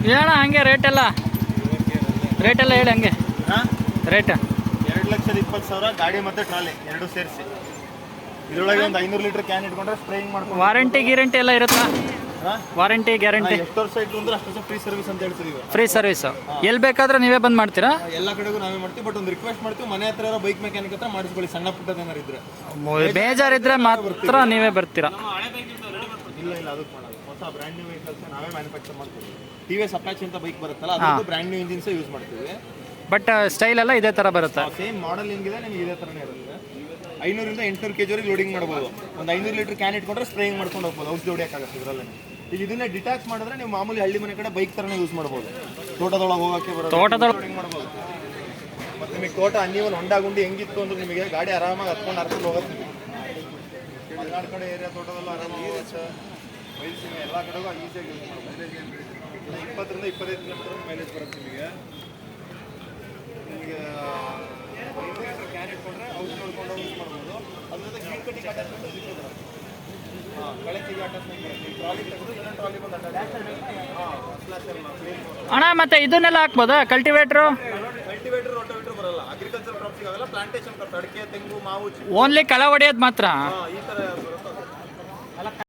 ಹೇಳ ಹಂಗೆ ರೇಟ್ ಎಲ್ಲ ಹೇಳಿ ಹಂಗೆ ರೇಟ್ 2,20,000 ಗಾಡಿ ಮತ್ತೆ ಟ್ರಾಲಿ ಎರಡು ಸೇರಿಸಿ. ಇದರೊಳಗೆ ಒಂದು 500 ಲೀಟರ್ ಕ್ಯಾನ್ ಇಟ್ಕೊಂಡ್ರೆ ಸ್ಪ್ರೇಯಿಂಗ್ ಮಾಡ್ಕೊಂಡು ವಾರಂಟಿ ಗ್ಯಾರಂಟಿ ಎಲ್ಲ ಇರುತ್ತಾ? ವಾರಂಟಿ ಗ್ಯಾರಂಟಿ ಎಷ್ಟು ವರ್ಷ ಇಟ್ಟು ಅಂದ್ರೆ ಅಷ್ಟು ವರ್ಷ ಫ್ರೀ ಸರ್ವಿಸ್ ಅಂತ ಹೇಳ್ತೀವಿ. ಫ್ರೀ ಸರ್ವಿಸ್ ಎಲ್ಲಿ ಬೇಕಾದ್ರೆ ನೀವೇ ಬಂದು ಮಾಡ್ತೀರಾ? ಎಲ್ಲ ಕಡೆಗೂ ನಾವೇ ಮಾಡ್ತೀವಿ. ಬಟ್ ಒಂದು ರಿಕ್ವೆಸ್ಟ್ ಮಾಡ್ತೀವಿ, ಮನೆ ಹತ್ರ ಇರೋ ಬೈಕ್ ಮೆಕ್ಯಾನಿಕ್ ಹತ್ರ ಮಾಡಿಸ್ಕೊಳ್ಳಿ, ಸಣ್ಣ ಪುಟ್ಟದ ಏನಾರು ಇದ್ರೆ. ಬೇಜಾರಿದ್ರೆ ಮಾತ್ರ ನೀವೇ ಬರ್ತೀರಾ? ಇಲ್ಲ ಅದಕ್ಕೆ ಮಾಡಲ್ಲ. ಹೊಸ ಬ್ರ್ಯಾಂಡ್ ನ್ಯೂ ವೆಹಿಕಲ್ಸ್ ನಾವೇ ಮ್ಯಾನುಫ್ಯಾಕ್ಚರ್ ಮಾಡ್ತೀವಿ. TVS ಅಪಾಚೆ ಅಂತ ಬೈಕ್ ಬರುತ್ತಲ್ಲ, ಅದು ಬ್ರ್ಯಾಂಡ್ ನ್ಯೂ ಇಂಜಿನ್ಸ್ ಯೂಸ್ ಮಾಡ್ತೀವಿ. ಬಟ್ ಸ್ಟೈಲ್ ಎಲ್ಲ ಇದೇ ತರ ಬರುತ್ತೆ. ಸೇಮ್ ಮಾಡೆಲ್ ಹೆಂಗಿದೆ ನಿಮಗೆ ಇದೇ ತರನೇ ಇರುತ್ತೆ. 500 ರಿಂದ 800 kg ವರೆಗೆ ಲೋಡಿಂಗ್ ಮಾಡ್ಬೋದು. ಒಂದು 500 ಲೀಟರ್ ಕ್ಯಾನ್ ಇಟ್ಕೊಂಡ್ರೆ ಸ್ಪ್ರೇಯಿಂಗ್ ಮಾಡ್ಕೊಂಡು ಹೋಗ್ಬೋದು. ಔಷಧಿ ಹೊಡಿಯೋಕ್ಕಾಗುತ್ತೆ ಇದರಲ್ಲೇ. ಈಗ ಇದನ್ನ ಡಿಟ್ಯಾಚ್ ಮಾಡಿದ್ರೆ ನೀವು ಮಾಮೂಲಿ ಹಳ್ಳಿ ಮನೆ ಕಡೆ ಬೈಕ್ ತರನೇ ಯೂಸ್ ಮಾಡ್ಬೋದು. ತೋಟದೊಳಗೆ ಹೋಗೋಕ್ಕೆ ಬರೋದು, ಲೋಡಿಂಗ್ ಮಾಡ್ಬೋದು. ಮತ್ತೆ ನಿಮಗೆ ತೋಟ ಅನ್ನಿವನ್ ಹೊಂಡ ಗುಂಡಿ ಹೆಂಗಿತ್ತು ಅಂದ್ರೆ ನಿಮಗೆ ಗಾಡಿ ಆರಾಮಾಗಿ ಹರ್ಕೊಂಡು ಹೋಗುತ್ತೆ. ಎಲ್ಲ ಕಡೆ ಏರಿಯಾ ತೋಟದಲ್ಲ ಆರಾಮಾಗಿ ಹೋಗುತ್ತೆ. ಬೈಲ್ಸಿಂಗ್ ಎಲ್ಲ ಕಡೆಗೂ ಈಸಿಯಾಗಿ ಯೂಸ್ ಮಾಡ್ಬೋದು. 20 ರಿಂದ 25 ಕಿಲೋಮೀಟರ್ ಮೈಲೇಜ್ ಬರುತ್ತೆ ನಿಮಗೆ. ಕ್ಯಾನ್ ಇಟ್ಕೊಂಡ್ರೆ ಔಷಧಿ ನೋಡ್ಕೊಂಡು ಯೂಸ್ ಮಾಡ್ಬೋದು. ಅದ್ರ ಜೊತೆ ಗ್ರೀನ್ ಕಟ್ಟಿಂಗ್ ಅಟ್ಯಾಚ್ಮೆಂಟ್ ಸಿಗ್ತದೆ. ಕಳೆಕಿಗೆ ಅಟ್ಯಾಚ್ಮೆಂಟ್ ಬರುತ್ತೆ. ಈ ಟ್ರಾಲಿ ತೆಗೆದು ಇನ್ನೊಂದು ಟ್ರಾಲಿ ಬಂದು ಅಣ್ಣ ಮತ್ತೆ ಇದನ್ನೆಲ್ಲ ಹಾಕ್ಬೋದಾ? ಕಲ್ಟಿವೇಟ್ರು ರೋಟೋವೇಟ್ರು ಬರಲ್ಲ. ಅಗ್ರಿಕಲ್ಚರ್ ಕ್ರಾಪ್ಸಿಗೆ ಆಗಲ್ಲ. ಪ್ಲಾಂಟೇಶನ್ ಬರುತ್ತೆ. ಅಡಿಕೆ, ತೆಂಗು, ಮಾವು, ಓನ್ಲಿ ಕಳೆ ಹೊಡೆಯೋದು ಮಾತ್ರ. ಈ ಥರ ಬರುತ್ತೆ.